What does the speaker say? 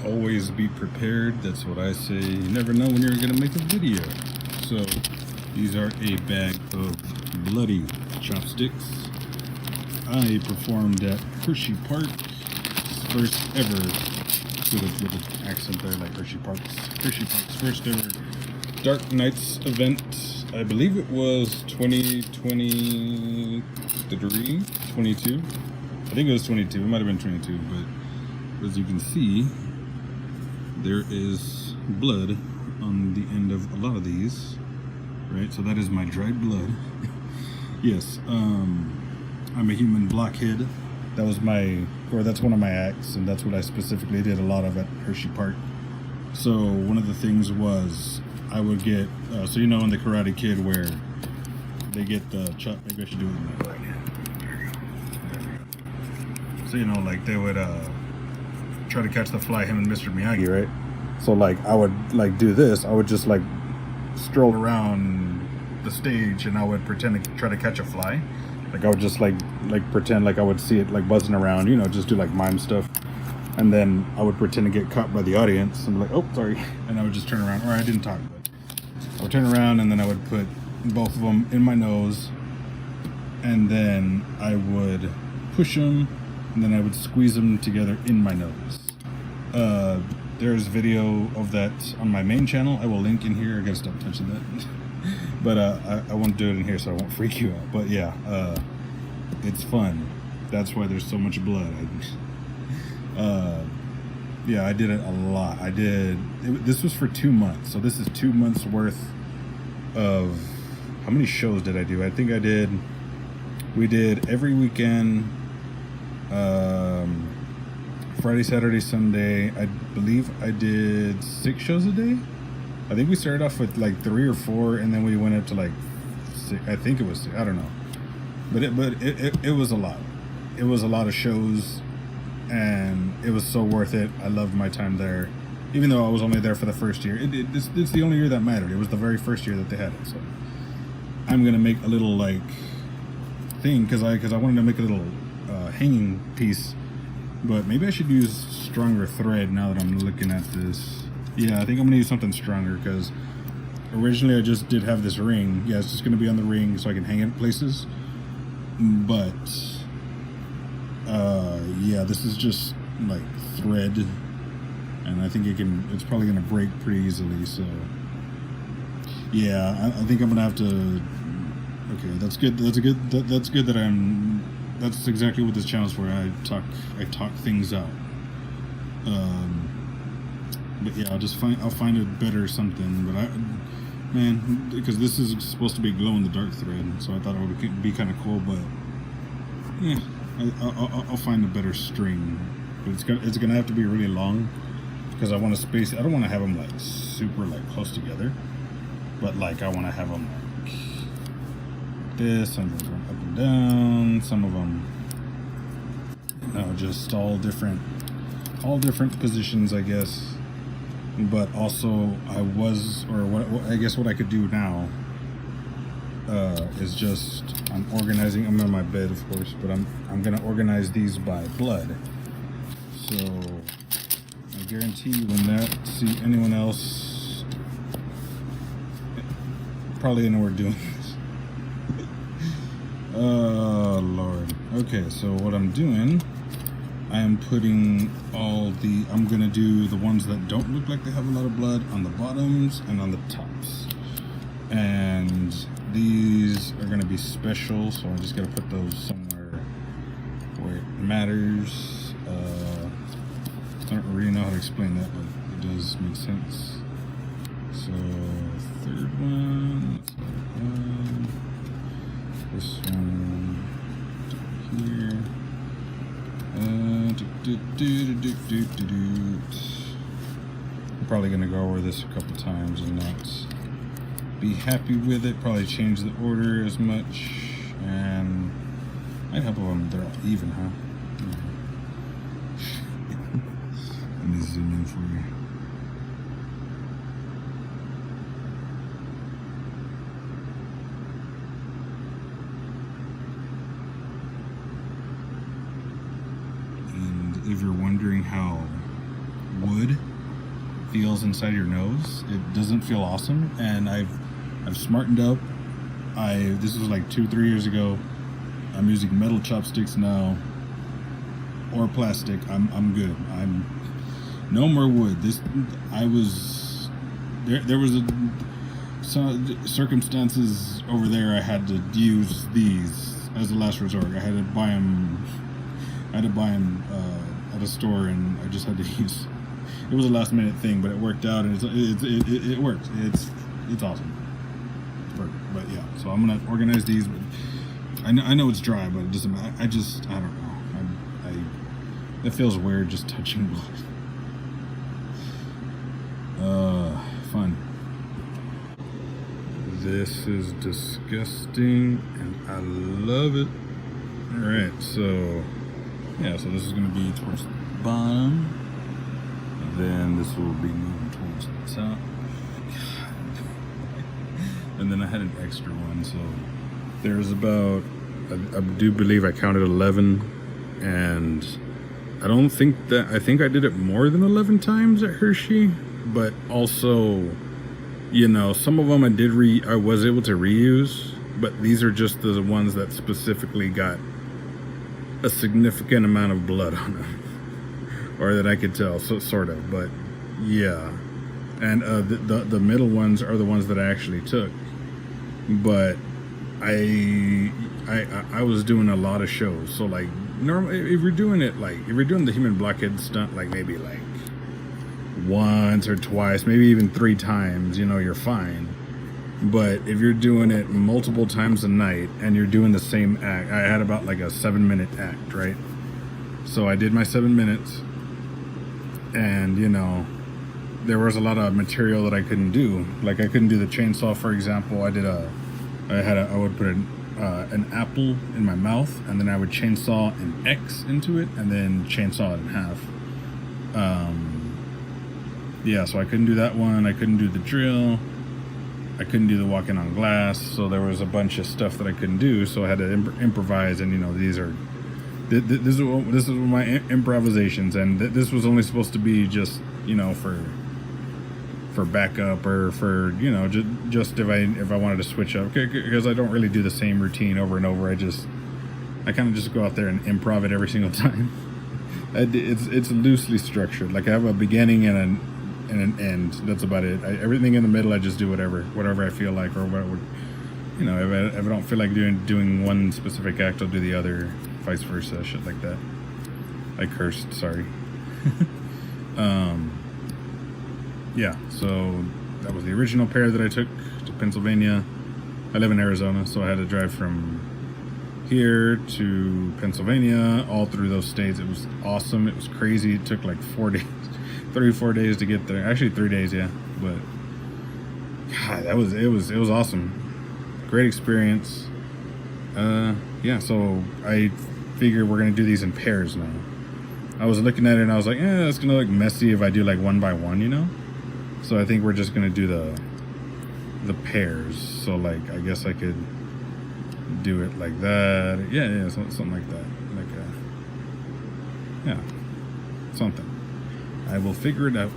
always be prepared. That's what I say. You never know when you're going to make a video. So these are a bag of bloody chopsticks. I performed at Hershey Park, first ever, with an accent there like Hershey Park's first ever Dark Nights event. I believe it was 2023, 22. I think it was 22. It might have been 22, but as you can see, there is blood on the end of a lot of these, right? So that is my dried blood. Yes, I'm a human blockhead. That's one of my acts, and that's what I specifically did a lot of at Hershey Park. So one of the things was I would get, so you know in the Karate Kid where they get the chop, maybe I should do it in my right hand. There you go. So you know, like they would try to catch the fly, him and Mr. Miyagi, right? So like I would like do this, I would just like stroll around the stage and I would pretend to try to catch a fly. Like I would just like pretend like I would see it like buzzing around, you know, just do like mime stuff. And then I would pretend to get caught by the audience and be like, oh, sorry. And I would just turn around, or I didn't talk, but I would turn around and then I would put both of them in my nose. And then I would push them and then I would squeeze them together in my nose. There's video of that on my main channel. I will link in here. I gotta stop touching that. But I won't do it in here so I won't freak you out. But yeah, it's fun. That's why there's so much blood. Yeah, I did it a lot. This was for 2 months. So this is 2 months worth of, how many shows did I do? I think we did every weekend, Friday, Saturday, Sunday. I believe I did 6 shows a day. I think we started off with like 3 or 4, and then we went up to like 6. I think it was 6. I don't know, but it was a lot. It was a lot of shows, and it was so worth it. I loved my time there, even though I was only there for the first year. It's the only year that mattered. It was the very first year that they had it. So I'm gonna make a little like thing because I wanted to make a little hanging piece. But maybe I should use stronger thread now that I'm looking at this. Yeah, I think I'm gonna use something stronger because originally I just did have this ring. Yeah, it's just gonna be on the ring so I can hang it places. But yeah, this is just like thread, and I think it's probably gonna break pretty easily. So yeah, I think I'm gonna have to. Okay, that's good. That's good that that's exactly what this channel's for. I talk things out. But yeah, I'll find a better something. But man, because this is supposed to be glow in the dark thread, so I thought it would be kind of cool. But yeah, I'll find a better string. But it's gonna have to be really long because I want to space. I don't want to have them like super like close together, but like I want to have them like this. Some of them up and down. Some of them, just all different positions, I guess. But also I guess what I could do now is just I'm organizing. I'm on my bed, of course, but I'm gonna organize these by blood. So I guarantee you see anyone else probably know we're doing this. Oh Lord. Okay, so what I'm doing, I am putting I'm gonna do the ones that don't look like they have a lot of blood on the bottoms and on the tops. And these are gonna be special, so I just gotta put those somewhere where it matters. I don't really know how to explain that, but it does make sense. So third one, this one here. I'm probably gonna go over this a couple times and not be happy with it. Probably change the order as much, and I hope they're all even, huh? Let me zoom in for you. If you're wondering how wood feels inside your nose. It doesn't feel awesome, and I've smartened up. This was like 2-3 years ago. I'm using metal chopsticks now, or plastic. I'm good. I'm no more wood. There was some circumstances over there. I had to use these as a last resort. I had to buy them. At a store, and I just had to use. It was a last minute thing, but it worked out, and it worked. It's awesome. It's perfect. But yeah, so I'm gonna organize these. But I know it's dry, but it doesn't matter. I don't know. It feels weird just touching blood. Fun. This is disgusting, and I love it. All right, so yeah, so this is going to be towards the bottom, and then this will be moving towards the top. And then I had an extra one, so there's about, I do believe I counted 11, and I think I did it more than 11 times at Hershey, but also, you know, some of them I was able to reuse, but these are just the ones that specifically got a significant amount of blood on them, or that I could tell, so sort of. But yeah, and the middle ones are the ones that I actually took. But I was doing a lot of shows, so like normally if you're doing the human blockhead stunt, like maybe like once or twice, maybe even 3 times, you know, you're fine. But if you're doing it multiple times a night and you're doing the same act, I had about like a 7-minute act, right? So I did my 7 minutes, and you know, there was a lot of material that I couldn't do. Like I couldn't do the chainsaw, for example. I would put an apple in my mouth, and then I would chainsaw an X into it, and then chainsaw it in half. Yeah, so I couldn't do that one. I couldn't do the drill. I couldn't do the walking on glass. So there was a bunch of stuff that I couldn't do. So I had to improvise. And you know, this is my improvisations. And this was only supposed to be just, you know, for backup, or for, you know, just if I wanted to switch up, because I don't really do the same routine over and over. I kind of just go out there and improv it every single time. It's loosely structured. Like I have a beginning and an end. That's about it. Everything in the middle, I just do whatever I feel like, or what would, you know, if I don't feel like doing one specific act, I'll do the other, vice versa, shit like that. I cursed, sorry. Yeah, so that was the original pair that I took to Pennsylvania. I live in Arizona, so I had to drive from here to Pennsylvania, all through those states. It was awesome. It was crazy. It took like 4 days, 3 or 4 days to get there. Actually 3 days, yeah. But God, it was awesome. Great experience. Yeah, so I figure we're gonna do these in pairs now. I was looking at it and I was like, it's gonna look messy if I do like 1 by 1, you know? So I think we're just gonna do the pairs. So like, I guess I could do it like that. Yeah, something like that. Like, yeah, something. I will figure it out.